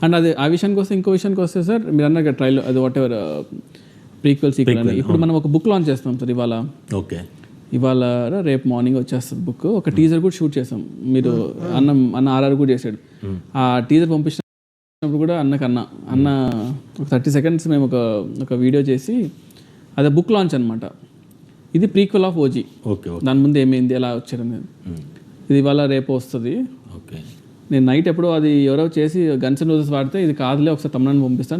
And అది ఆ విషయానికి వస్తే ఇంకో విషయానికి వస్తే సార్ మీరు అన్నారు ట్రైల్ అది వాట్ ఎవర్ ప్రీక్వెల్ సీక్వెల్ అని ఇప్పుడు మనం ఒక బుక్ లాంచ్ చేస్తాం సార్ ఇవాళ రేపు మార్నింగ్ వచ్చేస్తుంది బుక్. ఒక టీజర్ కూడా షూట్ చేసాం. మీరు అన్న ఆర్ఆర్ కూడా చేశాడు. ఆ టీజర్ పంపించినప్పుడు కూడా అన్న ఒక 30 seconds మేము ఒక వీడియో చేసి అదే బుక్ లాంచ్ అనమాట. ఇది ప్రీక్వెల్ ఆఫ్ ఓజీ. దాని ముందు ఏమైంది ఎలా వచ్చారనేది ఇది ఇవాళ రేపు వస్తుంది. నేను నైట్ ఎప్పుడో అది ఎవరో చేసి గన్స్ అండ్ రోజెస్ వాడితే ఇది కాదులే ఒకసారి తమిళనాడు పంపిస్తే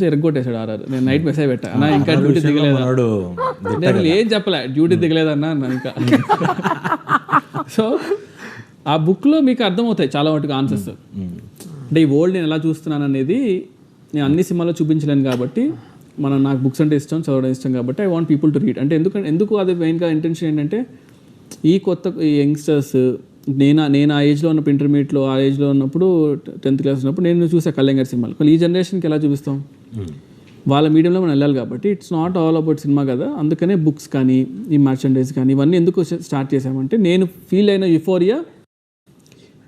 ఎరగొట్టేశాడు ఆర్ఆర్. నేను నైట్ మెసేజ్ పెట్టా అన్న ఇంకా డ్యూటీ దిగలేదా, నేను ఏం చెప్పలే డ్యూటీ దిగలేదన్నా అన్న ఇంకా. సో ఆ బుక్లో మీకు అర్థమవుతాయి చాలా వాటికి ఆన్సర్స్. అంటే ఈ వరల్డ్ నేను ఎలా చూస్తున్నాను అనేది నేను అన్ని సినిమాల్లో చూపించలేను కాబట్టి నాకు బుక్స్ అంటే ఇష్టం, చదవడం ఇష్టం కాబట్టి I want people to read. అంటే ఎందుకు అది మెయిన్గా ఇంటెన్షన్ ఏంటంటే ఈ యంగ్స్టర్స్ నేను ఆ ఏజ్లో ఉన్నప్పుడు ఇంటర్మీడియట్లో ఆ ఏజ్లో ఉన్నప్పుడు 10th class ఉన్నప్పుడు నేను చూసా కళ్యాణ్ గారి సినిమాలు. ఈ జనరేషన్కి ఎలా చూపిస్తాం, వాళ్ళ మీడియంలో మనం వెళ్ళాలి కాబట్టి it's not all about cinema కదా. అందుకనే బుక్స్ కానీ ఈ మర్చండైజ్ కానీ ఇవన్నీ ఎందుకు స్టార్ట్ చేసామంటే నేను ఫీల్ అయిన యుఫోరియా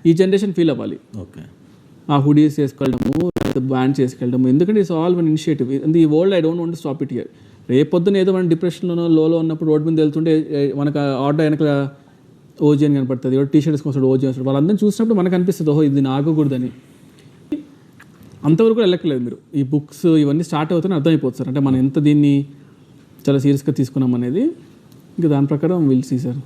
ఈ జనరేషన్ ఫీల్ అవ్వాలి. ఆ హుడీస్ చేసుకెళ్ళడము, బ్యాండ్స్ చేసుకెళ్ళడము, ఎందుకంటే ఇట్స్ ఆల్ వన్ ఇనిషియేటివ్. ఈ world I don't want to stop it here. రేపొద్దున ఏదో మనం డిప్రెషన్లోనో లోలో ఉన్నప్పుడు రోడ్ మీద వెళ్తుంటే మనకు ఆటో వెనక ఓజీ అని కనపడుతుంది, టీ-షర్ట్ వేసుకొస్తాడు ఓజీ వస్తాడు, వాళ్ళందరినీ చూసినప్పుడు మనకు అనిపిస్తుంది ఓహో ఇది ఆగకూడదని. అంతవరకు వెళ్ళక్కలేదు మీరు. ఈ బుక్స్ ఇవన్నీ స్టార్ట్ అవుతాయని అర్థమైపోతుంది సార్. అంటే మనం ఎంత దీన్ని చాలా సీరియస్గా తీసుకున్నాం అనేది ఇంకా దాని ప్రకారం విల్ సీ సార్.